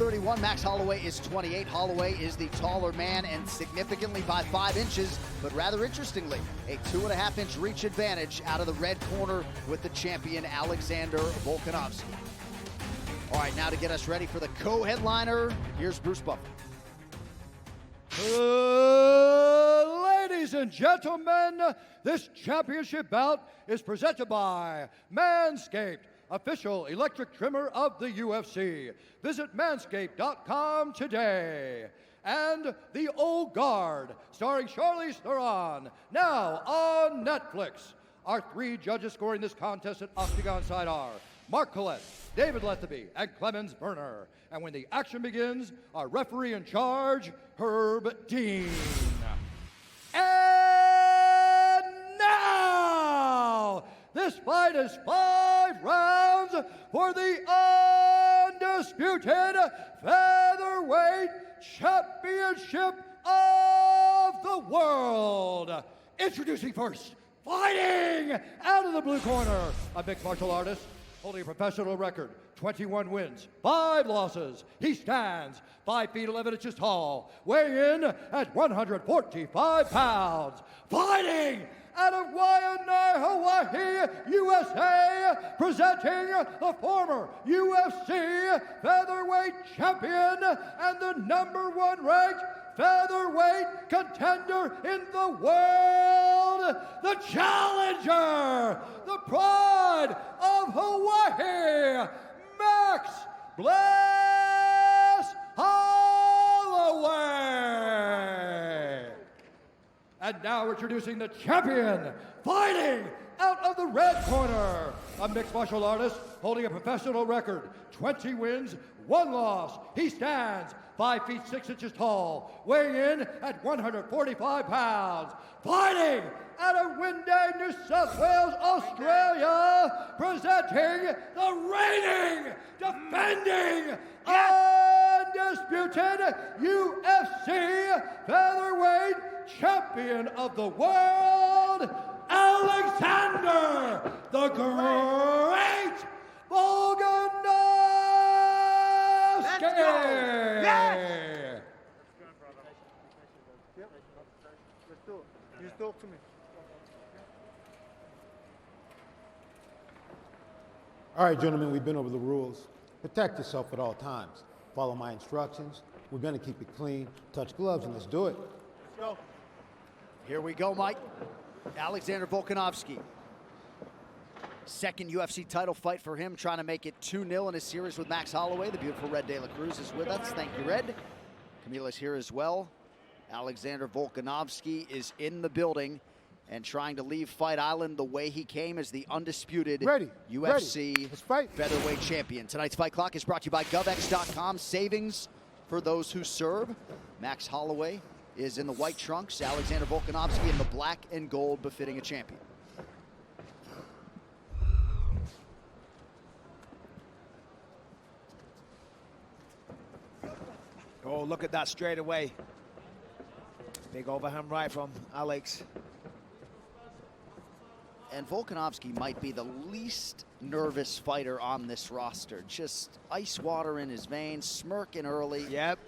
31. Max Holloway is 28. Holloway is the taller man and significantly by 5 inches, but rather interestingly, a 2.5-inch reach advantage out of the red corner with the champion Alexander Volkanovski. All right, now to get us ready for the co-headliner, here's Bruce Buffer. Ladies and gentlemen, this championship bout is presented by Manscaped, official electric trimmer of the UFC. Visit manscaped.com today. And The Old Guard, starring Charlize Theron, now on Netflix. Our 3 judges scoring this contest at Octagon side are Mark Collette, David Letheby, and Clemens Berner. And when the action begins, our referee in charge, Herb Dean. And now, this fight is 5 rounds for the undisputed featherweight championship of the world. Introducing first, fighting out of the blue corner, a mixed martial artist holding a professional record, 21 wins, 5 losses. He stands 5 feet 11 inches tall, weighing in at 145 pounds. Fighting out of Waianae, Hawaii, USA, presenting the former UFC featherweight champion and the #1 ranked featherweight contender in the world, the challenger, the pride of Hawaii, Max Bless Holloway. And now introducing the champion, fighting out of the red corner, a mixed martial artist holding a professional record, 20 wins, 1 loss. He stands 5 feet 6 inches tall, weighing in at 145 pounds. Fighting out of Windang, New South Wales, Australia, presenting the reigning, defending, undisputed UFC featherweight champion of the world, Alexander the Great Volkановski. Yes! Let's do it. You just talk to me. All right, gentlemen, we've been over the rules. Protect yourself at all times. Follow my instructions. We're going to keep it clean. Touch gloves, and let's do it. Let's go. Here we go, Mike. Alexander Volkanovski. Second UFC title fight for him, trying to make it 2-0 in his series with Max Holloway. The beautiful Red De La Cruz is with us. Thank you, Red. Camila's here as well. Alexander Volkanovski is in the building and trying to leave Fight Island the way he came as the undisputed UFC featherweight champion. Tonight's Fight Clock is brought to you by GovX.com. Savings for those who serve. Max Holloway is in the white trunks. Alexander Volkanovski in the black and gold, befitting a champion. Oh, look at that straight away. Big overhand right from Alex. And Volkanovski might be the least nervous fighter on this roster. Just ice water in his veins, smirking early. Yep.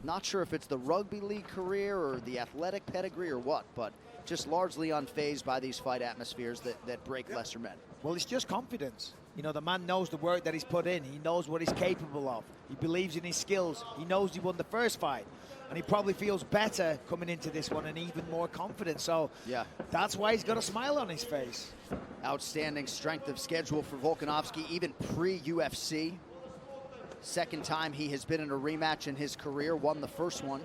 Not sure if it's the rugby league career or the athletic pedigree or what, but just largely unfazed by these fight atmospheres that break lesser men. Well, it's just confidence. You know, the man knows the work that he's put in. He knows what he's capable of. He believes in his skills. He knows he won the first fight. And he probably feels better coming into this one and even more confident. So yeah, that's why he's got a smile on his face. Outstanding strength of schedule for Volkanovski, even pre-UFC. Second time he has been in a rematch in his career, won the first one.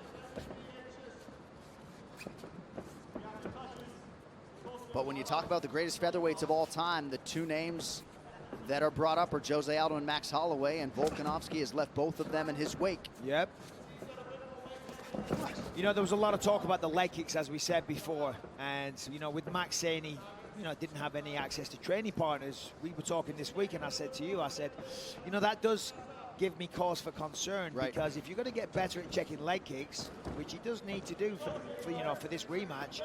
But when you talk about the greatest featherweights of all time, the 2 names that are brought up are Jose Aldo and Max Holloway, and Volkanovski has left both of them in his wake. Yep. You know, there was a lot of talk about the leg kicks, as we said before. And, you know, with Max saying he, didn't have any access to training partners, we were talking this week, and I said to you, you know, that does give me cause for concern, right? Because if you're going to get better at checking leg kicks, which he does need to do for this rematch,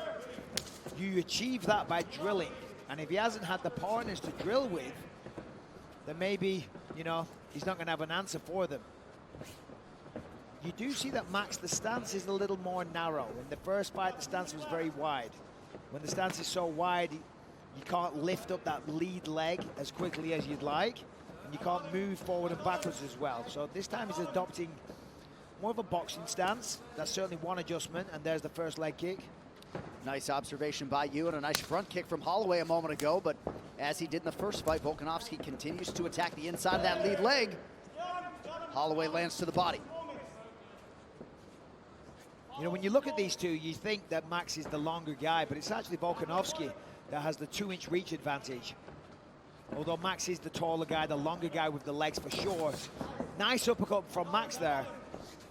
you achieve that by drilling. And if he hasn't had the partners to drill with, then maybe, he's not going to have an answer for them. you do see that Max, the stance is a little more narrow. In the first fight, the stance was very wide. When the stance is so wide, you can't lift up that lead leg as quickly as you'd like, and you can't move forward and backwards as well. So this time he's adopting more of a boxing stance. That's certainly one adjustment, and there's the first leg kick. Nice observation by you, and a nice front kick from Holloway a moment ago, but as he did in the first fight, Volkanovski continues to attack the inside of that lead leg. Holloway lands to the body. You know, when you look at these two, you think that Max is the longer guy, but it's actually Volkanovski that has the 2-inch reach advantage. Although Max is the taller guy, the longer guy with the legs for sure. Nice uppercut from Max there.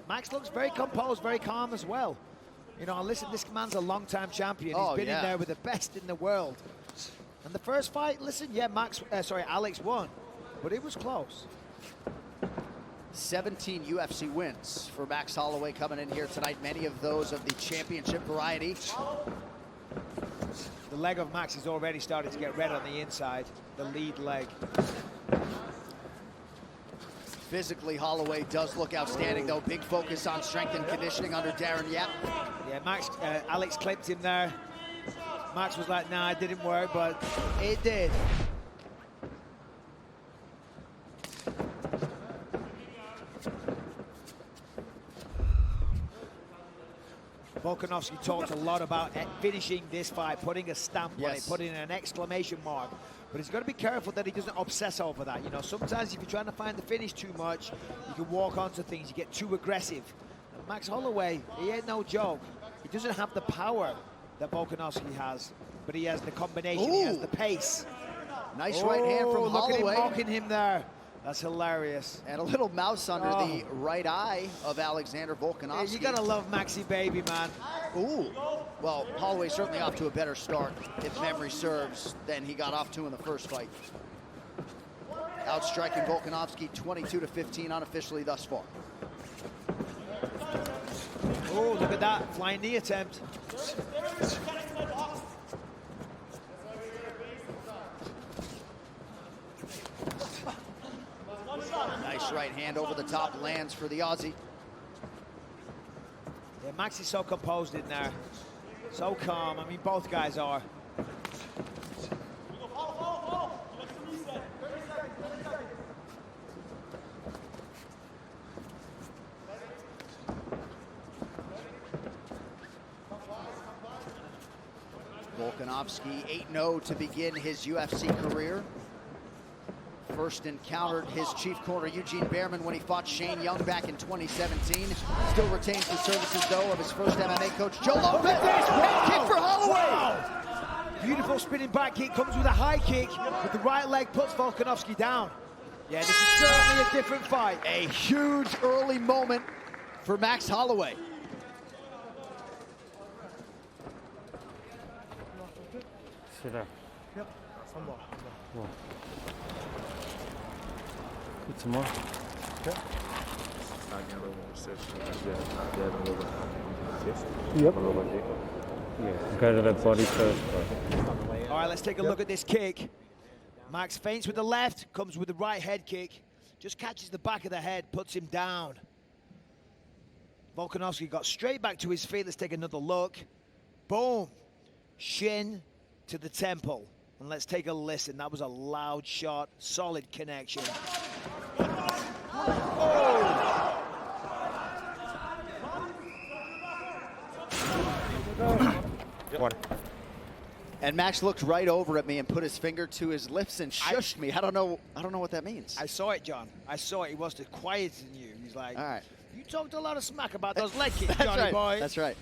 Max looks very composed, very calm as well. You know, listen, this man's a long-time champion. He's been in there with the best in the world. And the first fight, listen, yeah, Alex won, but it was close. 17 UFC wins for Max Holloway coming in here tonight, many of those of the championship variety. The leg of Max is already starting to get red on the inside, the lead leg. Physically, Holloway does look outstanding, though. Big focus on strength and conditioning under Darren Yap. Yeah, Alex clipped him there. Max was like, nah, it didn't work, but it did. Volkanovski talked a lot about finishing this fight, putting a stamp on it, putting an exclamation mark. But he's got to be careful that he doesn't obsess over that. You know, sometimes if you're trying to find the finish too much, you can walk onto things, you get too aggressive. And Max Holloway, he ain't no joke. He doesn't have the power that Volkanovski has, but he has the combination, he has the pace. Nice right hand from Holloway. Look at him mocking him there. That's hilarious. And a little mouse under the right eye of Alexander Volkanovski. Yeah, you gotta love Maxi baby, man. Ooh. Well, Holloway's certainly off to a better start, if memory serves, than he got off to in the first fight. Outstriking Volkanovski 22-15 unofficially thus far. Oh, look at that, flying knee attempt. Nice right hand over the top, lands for the Aussie. Yeah, Max is so composed in there. So calm, I mean, both guys are. Volkanovski 8-0 to begin his UFC career. First encountered his chief corner, Eugene Behrman, when he fought Shane Young back in 2017. Still retains the services, though, of his first MMA coach, Joe Lopez. Head kick for Holloway. Wow. Beautiful spinning back kick, comes with a high kick, with the right leg puts Volkanovski down. Yeah, this is certainly a different fight. A huge early moment for Max Holloway. Sit down. Yep. Some more. Whoa. Eat some more. Okay. Yep. Yeah, go to the body first. All right, let's take a look at this kick. Max feints with the left, comes with the right head kick, just catches the back of the head, puts him down. Volkanovski got straight back to his feet. Let's take another look. Boom. Shin to the temple. And let's take a listen. That was a loud shot, solid connection. Water. And Max looked right over at me and put his finger to his lips and shushed me. I don't know what that means. I saw it, John. I saw it. He wants to quieten you. He's like, all right. You talked a lot of smack about those leg kicks, That's Johnny right. boy. That's right.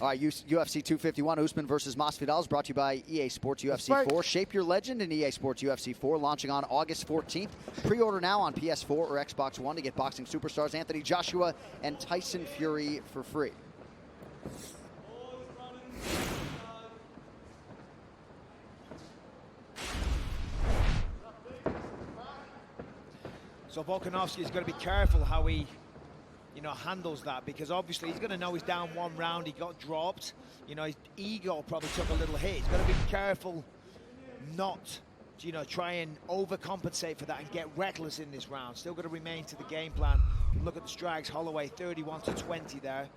All right, UFC 251, Usman versus Masvidal is brought to you by EA Sports UFC 4. Shape your legend in EA Sports UFC 4, launching on August 14th. Pre-order now on PS4 or Xbox One to get boxing superstars Anthony Joshua and Tyson Fury for free. So Volkanovski is going to be careful how he, handles that, because obviously he's going to know he's down one round, he got dropped. His ego probably took a little hit. He's got to be careful not to, try and overcompensate for that and get reckless in this round. Still got to remain to the game plan Look at the strikes. Holloway 31-20 there,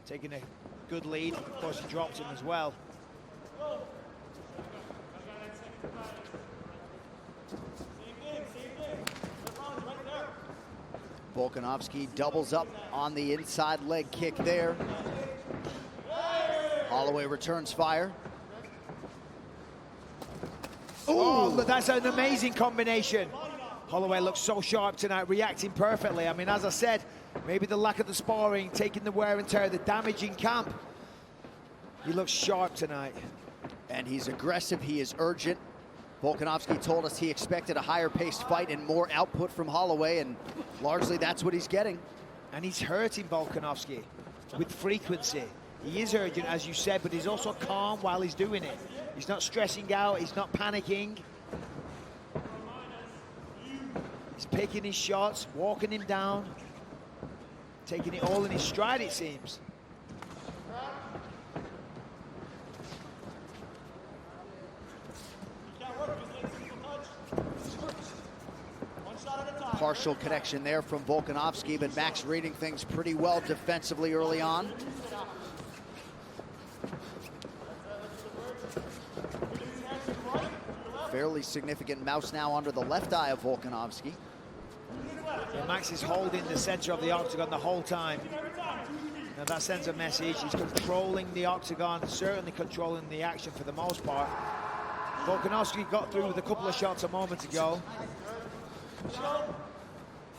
taking a good lead. Of course, he dropped him as well. Volkanovski doubles up on the inside leg kick there. Holloway returns fire. Oh, look, that's an amazing combination. Holloway looks so sharp tonight, reacting perfectly. I mean, as I said, maybe the lack of the sparring, taking the wear and tear, the damage in camp. He looks sharp tonight. And he's aggressive, he is urgent. Volkanovski told us he expected a higher paced fight and more output from Holloway, and largely that's what he's getting. And he's hurting Volkanovski with frequency. He is urgent, as you said, but he's also calm while he's doing it. He's not stressing out, he's not panicking. He's picking his shots, walking him down, taking it all in his stride, it seems. Partial connection there from Volkanovski, but Max reading things pretty well defensively early on. Fairly significant mouse now under the left eye of Volkanovski. Yeah, Max is holding the center of the octagon the whole time. Now that sends a message. He's controlling the octagon, certainly controlling the action for the most part. Volkanovski got through with a couple of shots a moment ago.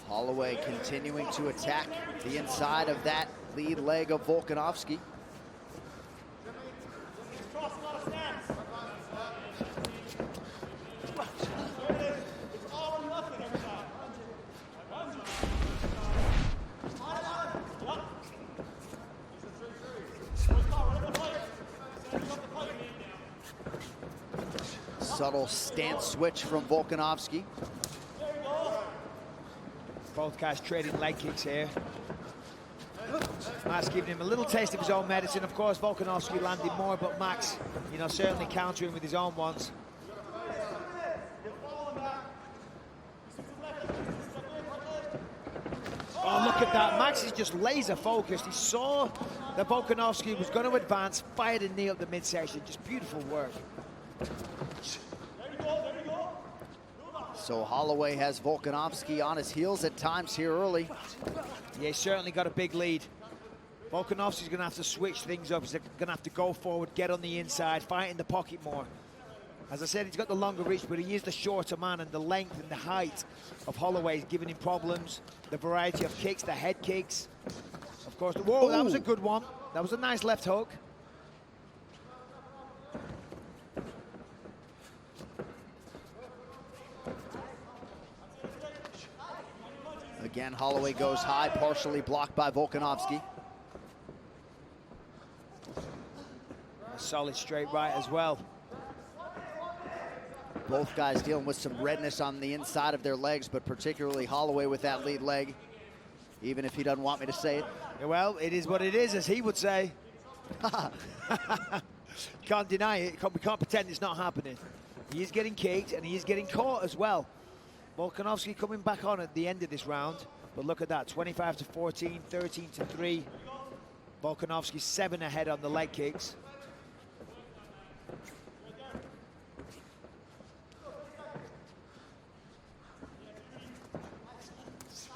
Holloway continuing to attack the inside of that lead leg of Volkanovski. Subtle stance switch from Volkanovski. Both guys trading leg kicks here. Max giving him a little taste of his own medicine. Of course, Volkanovski landed more, but Max, you know, certainly countering with his own ones. Oh, look at that. Max is just laser focused. He saw that Volkanovski was going to advance, fired a knee up the midsection. Just beautiful work. So Holloway has Volkanovski on his heels at times here early. Yeah, he's certainly got a big lead. Volkanovski's going to have to switch things up. He's going to have to go forward, get on the inside, fight in the pocket more. As I said, he's got the longer reach, but he is the shorter man, and the length and the height of Holloway is giving him problems. The variety of kicks, the head kicks. Of course, whoa, that was a good one. That was a nice left hook. Again, Holloway goes high, partially blocked by Volkanovski. A solid straight right as well. Both guys dealing with some redness on the inside of their legs, but particularly Holloway with that lead leg, even if he doesn't want me to say it. Yeah, well, it is what it is, as he would say. Can't deny it. We can't pretend it's not happening. He is getting kicked, and he is getting caught as well. Volkanovski coming back on at the end of this round, but look at that, 25-14, 13-3. Volkanovski 7 ahead on the leg kicks.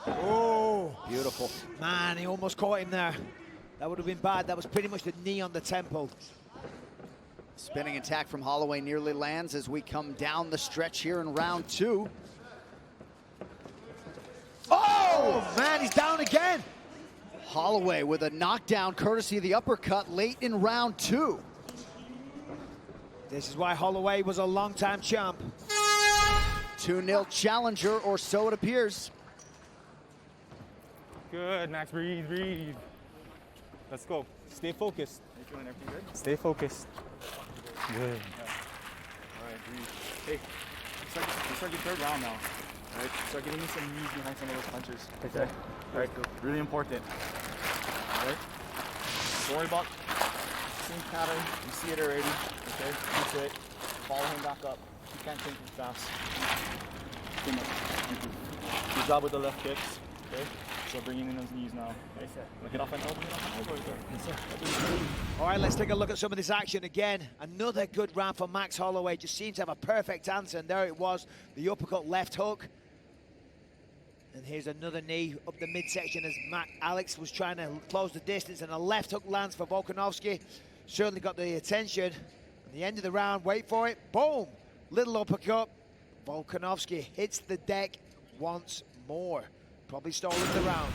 Oh, beautiful. Man, he almost caught him there. That would have been bad. That was pretty much the knee on the temple. Spinning attack from Holloway nearly lands as we come down the stretch here in round 2. Oh, man, he's down again. Holloway with a knockdown courtesy of the uppercut late in round 2. This is why Holloway was a long-time champ. 2-0 challenger, or so it appears. Good, Max, breathe, breathe. Let's go. Stay focused. You feeling everything good? Stay focused. Good. All right, breathe. Hey, you start your third round now. All right, start getting some knees behind some of those punches. Okay. All right, really important. All right. Don't worry about the same pattern. You see it already. Okay. That's it. Follow him back up. You can't think too fast. Too much. Thank you. Good job with the left kicks. Okay. So bringing in those knees now. Get off an elbow, Yes, sir. All right, let's take a look at some of this action again. Another good round for Max Holloway. Just seems to have a perfect answer, and there it was, the uppercut left hook. And here's another knee up the midsection as Alex was trying to close the distance, and a left hook lands for Volkanovski. Certainly got the attention. At the end of the round, wait for it, boom! Little uppercut. Volkanovski hits the deck once more. Probably stolen the round.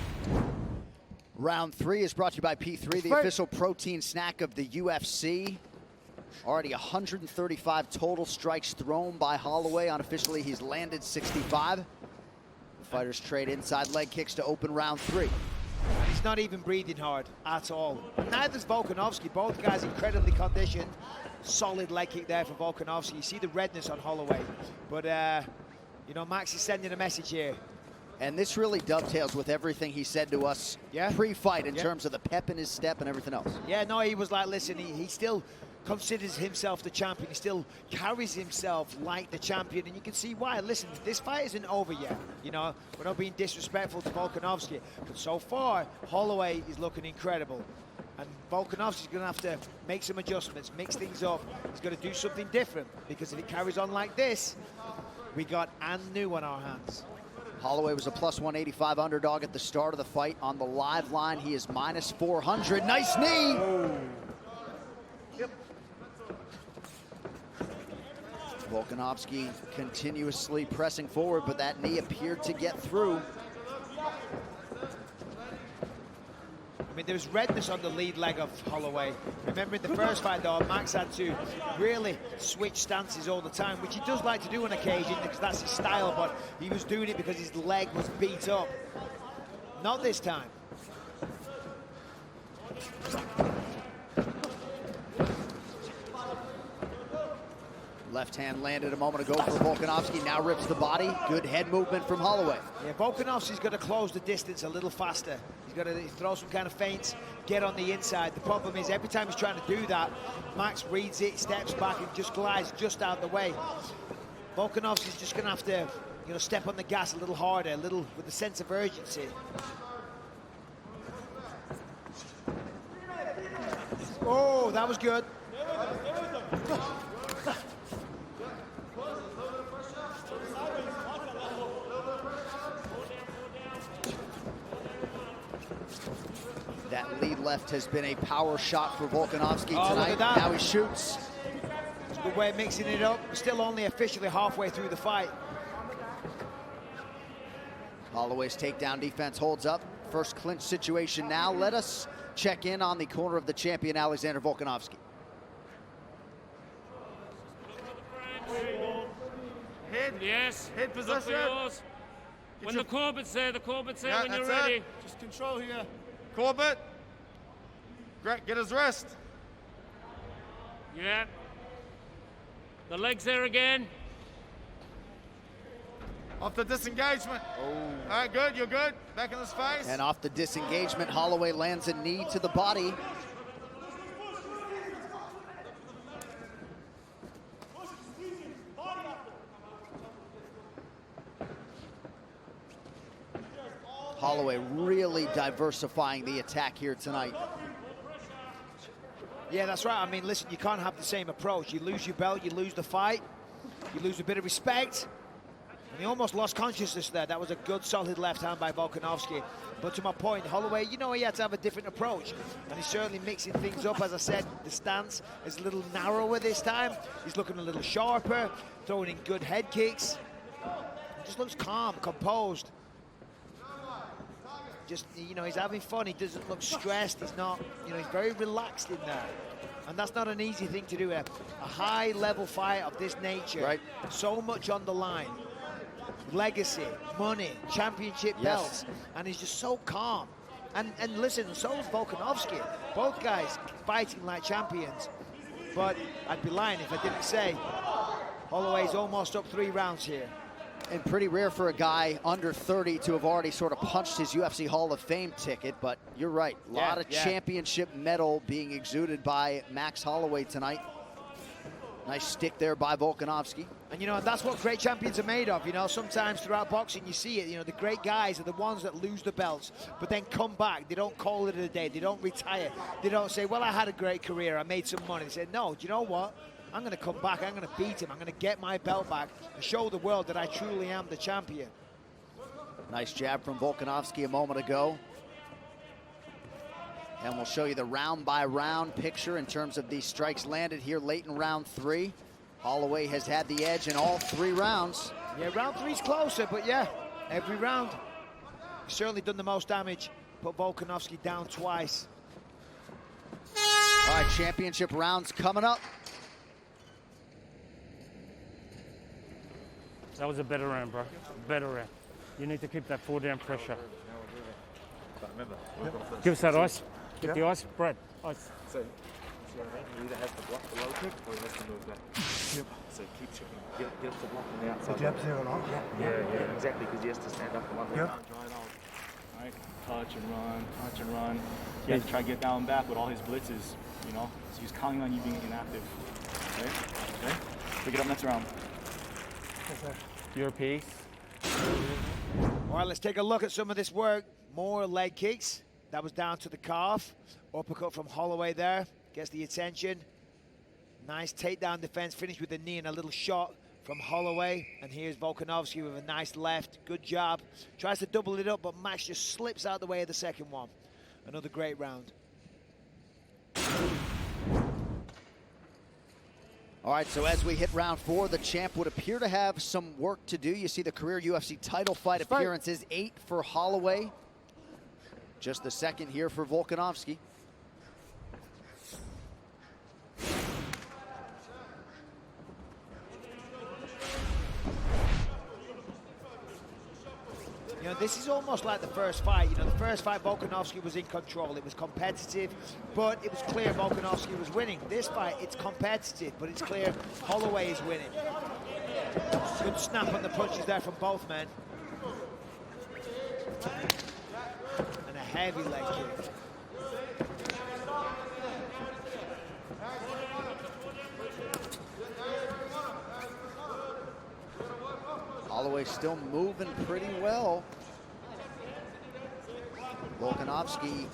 Round 3 is brought to you by P3, the official protein snack of the UFC. Already 135 total strikes thrown by Holloway. Unofficially, he's landed 65. The fighters trade inside leg kicks to open round 3. He's not even breathing hard at all. Neither's Volkanovski. Both guys incredibly conditioned. Solid leg kick there for Volkanovski. You see the redness on Holloway. But, you know, Max is sending a message here. And this really dovetails with everything he said to us pre-fight in terms of the pep in his step and everything else. Yeah, no, he was like, listen, he still considers himself the champion. He still carries himself like the champion, and you can see why. Listen, this fight isn't over yet. You know, we're not being disrespectful to Volkanovski, but so far, Holloway is looking incredible. And Volkanovski's going to have to make some adjustments, mix things up. He's got to do something different, because if it carries on like this, we got Anu on our hands. Holloway was a plus 185 underdog at the start of the fight. On the live line, he is minus 400. Nice knee! Yep. Volkanovski continuously pressing forward, but that knee appeared to get through. I mean, there's redness on the lead leg of Holloway. Remember in the first fight, though, Max had to really switch stances all the time, which he does like to do on occasion because that's his style, but he was doing it because his leg was beat up. Not this time. Left hand landed a moment ago for Volkanovski, now rips the body. Good head movement from Holloway. Yeah, Volkanovski's got to close the distance a little faster. He's got to throw some kind of feints, get on the inside. The problem is every time he's trying to do that, Max reads it, steps back, and just glides just out of the way. Volkanovski's just going to have to, you know, step on the gas a little harder, a little with a sense of urgency. Oh, that was good. That lead left has been a power shot for Volkanovski tonight. Look at that. Now he shoots. It's a good way of mixing it up. Still only officially halfway through the fight. Holloway's takedown defense holds up. First clinch situation now. Let us check in on the corner of the champion, Alexander Volkanovski. Head. Yes. Head position. When the Corbett's there, when you're ready. Just control here. Corbett. Great, get his wrist. Yeah. The legs there again. Off the disengagement. Oh. All right, good, you're good. Back in his face. And off the disengagement, Holloway lands a knee to the body. Holloway really diversifying the attack here tonight. Yeah, that's right. I mean, listen, you can't have the same approach. You lose your belt, you lose the fight, you lose a bit of respect. And he almost lost consciousness there. That was a good, solid left hand by Volkanovski. But to my point, Holloway, you know, he had to have a different approach. And he's certainly mixing things up. As I said, the stance is a little narrower this time. He's looking a little sharper, throwing in good head kicks. He just looks calm, composed. Just, you know, he's having fun. He doesn't look stressed. He's not, you know, he's very relaxed in there. And that's not an easy thing to do. A high-level fight of this nature. Right. So much on the line. Legacy, money, championship belts. And he's just so calm. And listen, so is Volkanovski. Both guys fighting like champions. But I'd be lying if I didn't say Holloway's almost up 3 rounds here. And pretty rare for a guy under 30 to have already sort of punched his UFC Hall of Fame ticket, but you're right. A lot of championship metal being exuded by Max Holloway tonight. Nice stick there by Volkanovski. And, you know, that's what great champions are made of. You know, sometimes throughout boxing, you see it. You know, the great guys are the ones that lose the belts, but then come back. They don't call it a day. They don't retire. They don't say, well, I had a great career. I made some money. They say, no, do you know what? I'm going to come back. I'm going to beat him. I'm going to get my belt back and show the world that I truly am the champion. Nice jab from Volkanovski a moment ago. And we'll show you the round-by-round picture in terms of these strikes landed here late in round 3. Holloway has had the edge in all 3 rounds. Yeah, round 3's closer, but yeah, every round. He's certainly done the most damage. Put Volkanovski down twice. All right, championship rounds coming up. That was a better round, bro. Better round. You need to keep that 4-down pressure. Give us that ice. Get the ice, Brad. Ice. So, see what I mean? He either has to block the low kick or he has to move that. Yep. So keep chipping. Get to block on the outside. The jab's there or not? Yeah, exactly, because he has to stand up for one. Yep. All right, touch and run, touch and run. He has to try to get down back with all his blitzes, you know? So he's counting on you being inactive. Okay? Okay? Pick it up next round. Your piece. All right, let's take a look at some of this work. More leg kicks. That was down to the calf. Uppercut from Holloway there. Gets the attention. Nice takedown defense. Finished with a knee and a little shot from Holloway. And here's Volkanovski with a nice left. Good job. Tries to double it up, but Max just slips out the way of the second one. Another great round. All right, so as we hit round 4, the champ would appear to have some work to do. You see the career UFC title fight appearances, 8 for Holloway. Just the second here for Volkanovski. You know, this is almost like the first fight. You know, the first fight, Volkanovski was in control. It was competitive, but it was clear Volkanovski was winning. This fight, it's competitive, but it's clear Holloway is winning. Good snap on the punches there from both men. And a heavy leg kick. Holloway still moving pretty well. Volkanovski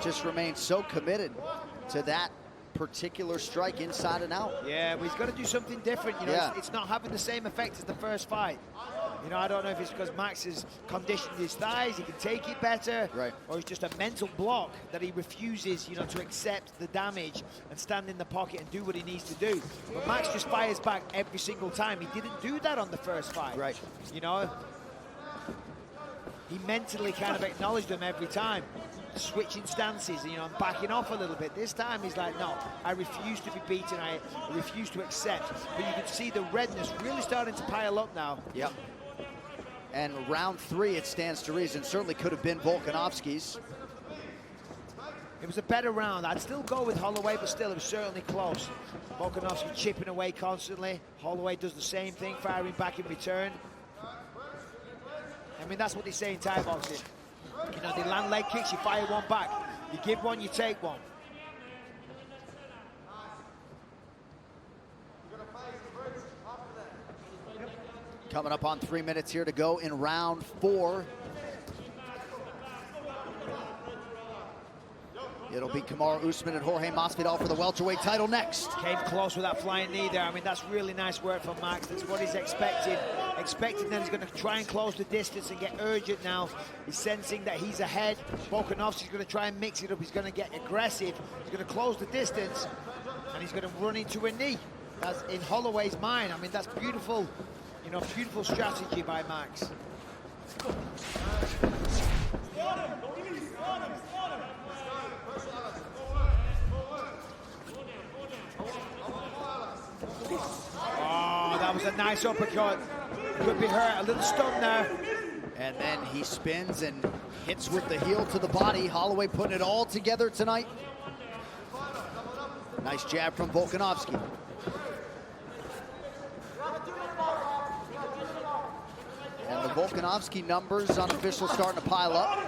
just remains so committed to that particular strike inside and out. Yeah, but he's got to do something different. You know, Yeah. it's not having the same effect as the first fight. You know, I don't know if it's because Max has conditioned his thighs, he can take it better, right, or it's just a mental block that he refuses, you know, to accept the damage and stand in the pocket and do what he needs to do. But Max just fires back every single time. He didn't do that on the first fight. Right. You know, he mentally kind of acknowledged them every time. Switching stances, you know, and backing off a little bit. This time he's like, no, I refuse to be beaten. I refuse to accept. But you can see the redness really starting to pile up now. Yep. And round 3, it stands to reason, certainly could have been Volkanovski's. It was a better round. I'd still go with Holloway, but still, it was certainly close. Volkanovski chipping away constantly. Holloway does the same thing, firing back in return. I mean, that's what they say in Thai boxing. You know, they land leg kicks, you fire one back. You give one, you take one. Coming up on 3 minutes here to go in round 4. It'll be Kamaru Usman and Jorge Masvidal for the welterweight title next. Came close with that flying knee there. I mean, that's really nice work from Max. That's what he's expecting. Expecting that he's going to try and close the distance and get urgent now. He's sensing that he's ahead. Volkanovski's going to try and mix it up. He's going to get aggressive. He's going to close the distance. And he's going to run into a knee. That's in Holloway's mind. I mean, that's beautiful, you know, beautiful strategy by Max. Oh, that was a nice uppercut. Could be hurt, a little stun there. And then he spins and hits with the heel to the body. Holloway putting it all together tonight. Nice jab from Volkanovski. And the Volkanovski numbers unofficial starting to pile up.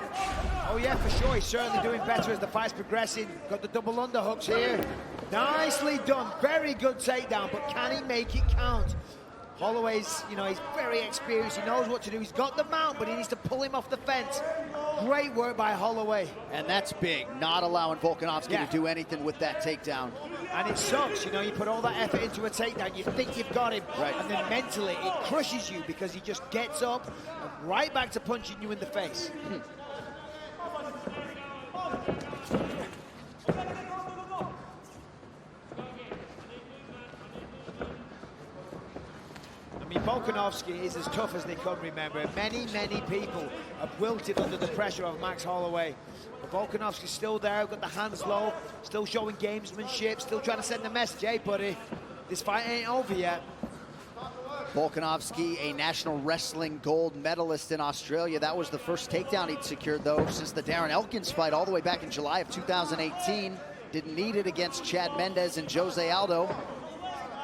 Oh yeah, for sure. He's certainly doing better as the fight's progressing. Got the double underhooks here. Nicely done. Very good takedown, but can he make it count? Holloway's, you know, he's very experienced. He knows what to do. He's got the mount, but he needs to pull him off the fence. Great work by Holloway. And that's big, not allowing Volkanovski to do anything with that takedown. And it sucks, you know, you put all that effort into a takedown, you think you've got him, and then mentally it crushes you because he just gets up and right back to punching you in the face. I mean, Volkanovski is as tough as they come, remember. Many, many people have wilted under the pressure of Max Holloway. But Volkanovski's still there, got the hands low, still showing gamesmanship, still trying to send the message, hey, buddy, this fight ain't over yet. Volkanovski, a national wrestling gold medalist in Australia. That was the first takedown he'd secured, though, since the Darren Elkins fight all the way back in July of 2018. Didn't need it against Chad Mendes and Jose Aldo,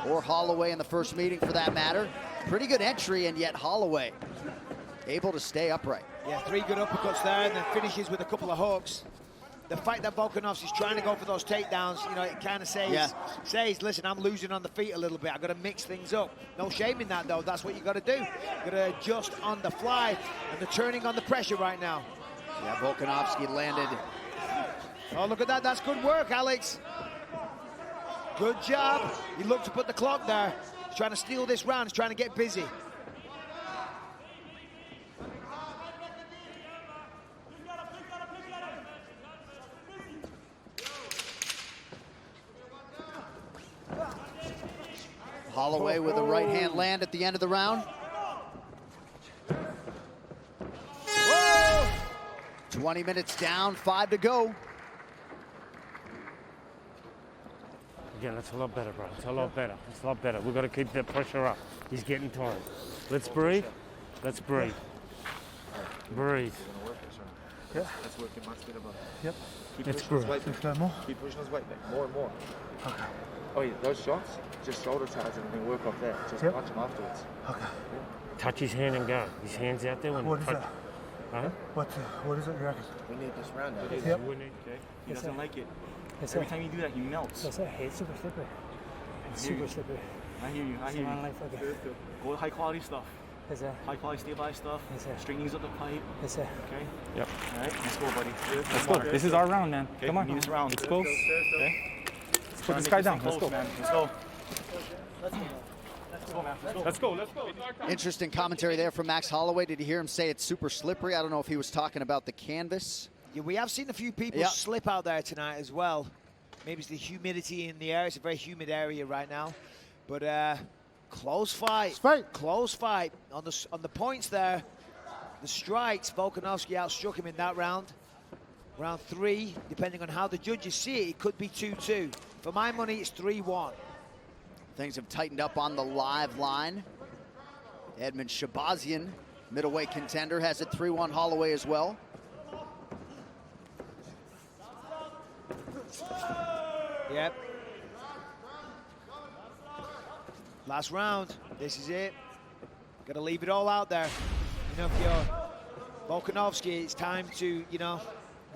or Holloway in the first meeting for that matter. Pretty good entry, and yet Holloway able to stay upright. Yeah, 3 good uppercuts there, and then finishes with a couple of hooks. The fact that Volkanovski's trying to go for those takedowns, you know, it kind of says, listen, I'm losing on the feet a little bit. I've got to mix things up. No shame in that, though. That's what you got to do. You got to adjust on the fly, and they're turning on the pressure right now. Yeah, Volkanovski landed. Oh, look at that. That's good work, Alex. Good job. He looked to put the clock there. He's trying to steal this round. He's trying to get busy. Holloway with a right hand land at the end of the round. Whoa! 20 minutes down, 5 to go. Again, that's a lot better, bro. It's a lot better. It's a lot better. We've got to keep that pressure up. He's getting tired. Let's breathe. Let's breathe. Breathe. Yeah. Let's work in much better. Yep. Keep Let's pushing his breathe. weight back. More. Keep pushing his weight back. More and more. Okay. Oh yeah, those shots, just shoulder charge and then work off that. Just punch him afterwards. Okay. Touch his hand and go. His hand's out there. What is that? Huh? What is it, you reckon? We need this round now. Yep. Okay. He doesn't like it. Yes, Every time you do that, he melts. That's it. It's super slippery. It's super slippery. I hear you. I hear you. Go with high quality stuff. Yes, sir. High quality stabilized stuff. Yes, sir. Stringings up the pipe. Yes, sir. Okay. Yep. All right. Let's go, buddy. Let's go. This is our round, man. Okay, Come on. we need this round. It's close. Okay. Let's put this guy down. Let's go. Man. Let's go. Let's go. Let's go. Interesting commentary there from Max Holloway. Did you hear him say it's super slippery? I don't know if he was talking about the canvas. Yeah, we have seen a few people slip out there tonight as well. Maybe it's the humidity in the air. It's a very humid area right now. But close fight. Close fight. On the points there, the strikes, Volkanovski outstruck him in that round. Round 3, depending on how the judges see it, it could be 2-2. For my money, it's 3-1. Things have tightened up on the live line. Edmund Shabazian, middleweight contender, has it 3-1 Holloway as well. Yep. Last round. This is it. Got to leave it all out there. You know, if you're Volkanovski, it's time to, you know,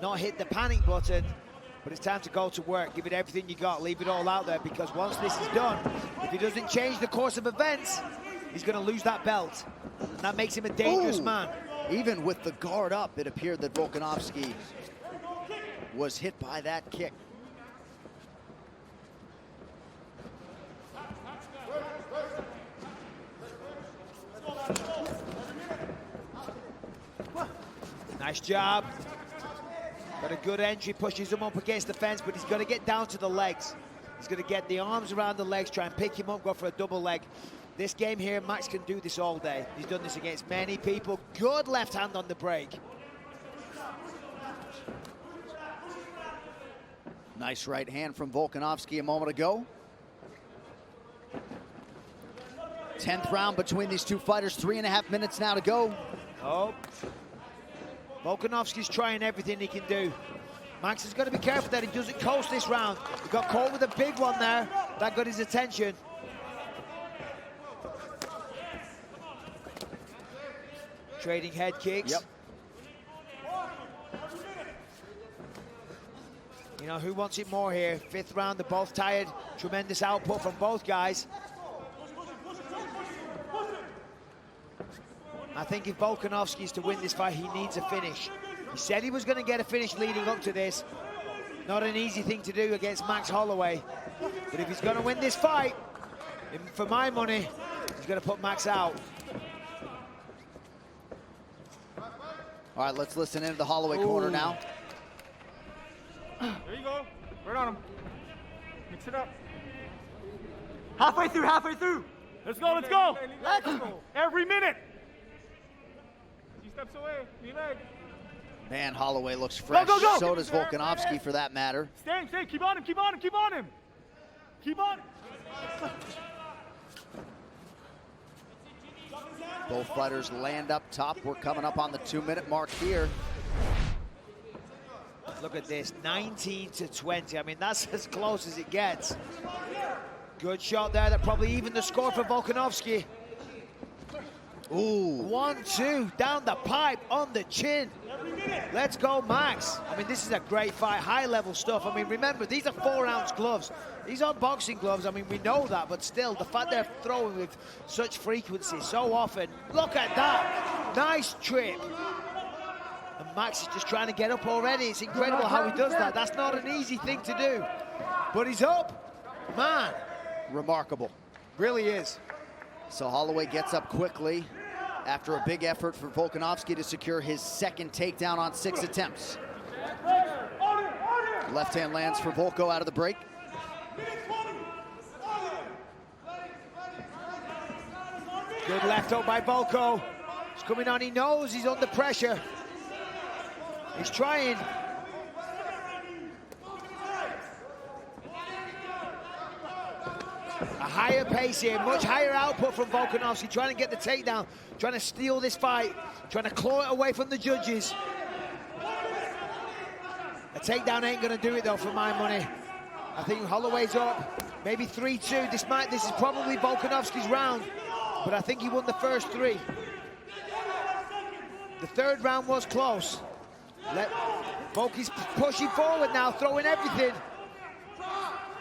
not hit the panic button, but it's time to go to work. Give it everything you got. Leave it all out there, because once this is done, if he doesn't change the course of events, he's going to lose that belt. And that makes him a dangerous man. Even with the guard up, it appeared that Volkanovski was hit by that kick. Nice job. Got a good entry, pushes him up against the fence, but he's got to get down to the legs. He's going to get the arms around the legs, try and pick him up, go for a double leg. This game here, Max can do this all day. He's done this against many people. Good left hand on the break. Nice right hand from Volkanovski a moment ago. 10th round between these two fighters, 3.5 minutes now to go. Oh. Volkanovski's trying everything he can do. Max has got to be careful that he doesn't coast this round. He got caught with a big one there. That got his attention. Trading head kicks. Yep. You know, who wants it more here? 5th round, they're both tired. Tremendous output from both guys. I think if Volkanovski is to win this fight, he needs a finish. He said he was going to get a finish leading up to this. Not an easy thing to do against Max Holloway. But if he's going to win this fight, for my money, he's going to put Max out. All right, let's listen into the Holloway corner now. There you go. Right on him. Mix it up. Halfway through, halfway through. Let's go, let's go. Let's go. Every minute. 2 steps away. Your leg. Man, Holloway looks fresh. Go, go, go. So does Volkanovski, for that matter. Stay, stay. Keep on him, keep on him, keep on him. Keep on. Both fighters land up top. We're coming up on the 2-minute mark here. Look at this, 19-20. I mean, that's as close as it gets. Good shot there. That probably even the score for Volkanovski. Ooh. 1-2 down the pipe on the chin. Let's go, Max. I mean, this is a great fight, high-level stuff. I mean, remember, these are 4-ounce gloves. These aren't boxing gloves. I mean, we know that, but still, the fact they're throwing with such frequency so often. Look at that. Nice trip. And Max is just trying to get up already. It's incredible how he does that. That's not an easy thing to do. But he's up. Man. Remarkable. Really is. So Holloway gets up quickly after a big effort for Volkanovski to secure his 2nd takedown on 6 attempts. Left hand lands for Volko out of the break. Good left hook by Volko. He's coming on, he knows he's under pressure. He's trying. A higher pace here, much higher output from Volkanovski, trying to get the takedown, trying to steal this fight, trying to claw it away from the judges. A takedown ain't gonna do it though, for my money. I think Holloway's up, maybe 3-2. This is probably Volkanovski's round, but I think he won the first 3. The 3rd round was close. Volky's pushing forward now, throwing everything.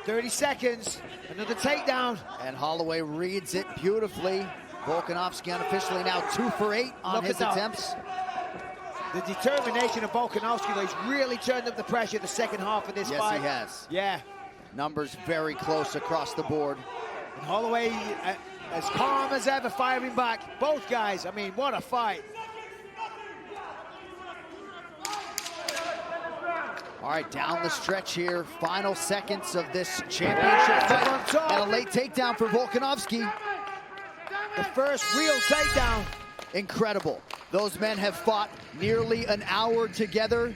30 seconds, another takedown. And Holloway reads it beautifully. Volkanovski unofficially now 2 for 8 on his attempts. The determination of Volkanovski, though, he's really turned up the pressure the 2nd half of this fight. Yes, he has. Yeah. Numbers very close across the board. And Holloway, as calm as ever, firing back. Both guys, I mean, what a fight. All right, down the stretch here. Final seconds of this championship fight. And a late takedown for Volkanovski. The first real takedown. Incredible. Those men have fought nearly an hour together.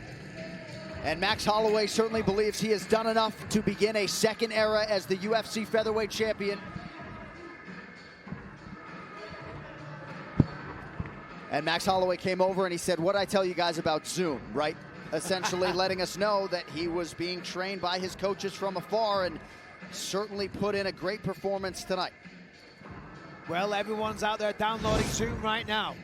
And Max Holloway certainly believes he has done enough to begin a 2nd era as the UFC featherweight champion. And Max Holloway came over and he said, "What'd I tell you guys about Zoom," right? Essentially letting us know that he was being trained by his coaches from afar and certainly put in a great performance tonight. Well, everyone's out there downloading Zoom right now.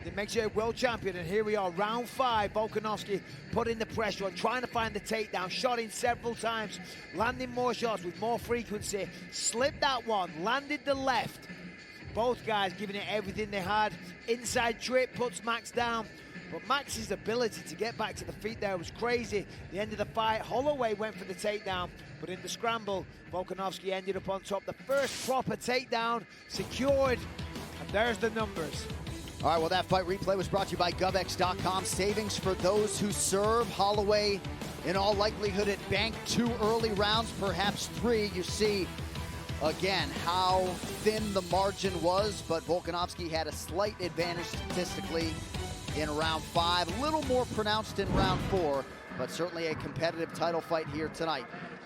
It makes you a world champion, and here we are, round 5. Volkanovski putting the pressure on, trying to find the takedown, shot in several times, landing more shots with more frequency, slipped that one, landed the left. Both guys giving it everything they had. Inside trip puts Max down. But Max's ability to get back to the feet there was crazy. The end of the fight, Holloway went for the takedown, but in the scramble, Volkanovski ended up on top. The first proper takedown secured, and there's the numbers. All right, well, that fight replay was brought to you by GovX.com. Savings for those who serve. Holloway, in all likelihood, had banked 2 early rounds, perhaps 3. You see, again, how thin the margin was, but Volkanovski had a slight advantage statistically in round 5, a little more pronounced in round 4, but certainly a competitive title fight here tonight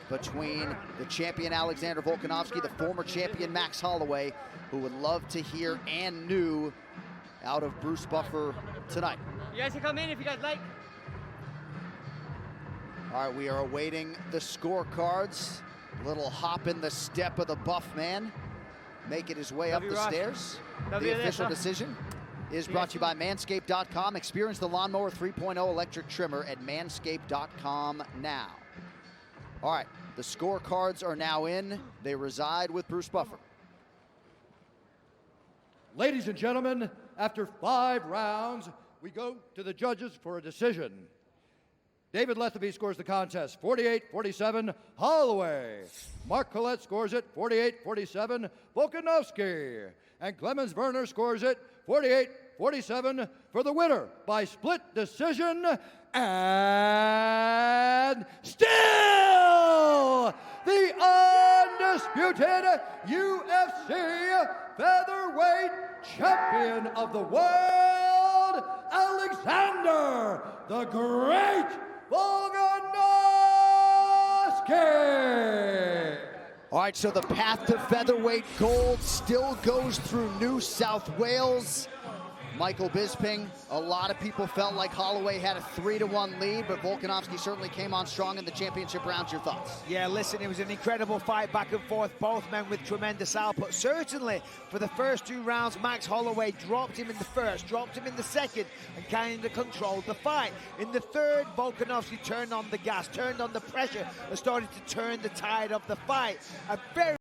between the champion Alexander Volkanovski, the former champion Max Holloway, who would love to hear and knew out of Bruce Buffer tonight. You guys can come in if you guys like. All right, we are awaiting the scorecards. Little hop in the step of the buff man, making his way up the stairs. The official decision is brought to you by Manscaped.com. Experience the Lawnmower 3.0 electric trimmer at Manscaped.com now. All right, the scorecards are now in. They reside with Bruce Buffer. Ladies and gentlemen, after 5 rounds, we go to the judges for a decision. David Letheby scores the contest, 48-47, Holloway. Mark Collette scores it, 48-47, Volkanovski. And Clemens Werner scores it, 48-47, for the winner by split decision. And still the undisputed UFC featherweight champion of the world, Alexander the Great Volkanoski. All right, so the path to featherweight gold still goes through New South Wales. Michael Bisping, a lot of people felt like Holloway had a 3-1 lead, but Volkanovski certainly came on strong in the championship rounds. Your thoughts? Yeah, listen, it was an incredible fight back and forth, both men with tremendous output. Certainly, for the first 2 rounds, Max Holloway dropped him in the first, dropped him in the second, and kind of controlled the fight. In the third, Volkanovski turned on the gas, turned on the pressure, and started to turn the tide of the fight. A very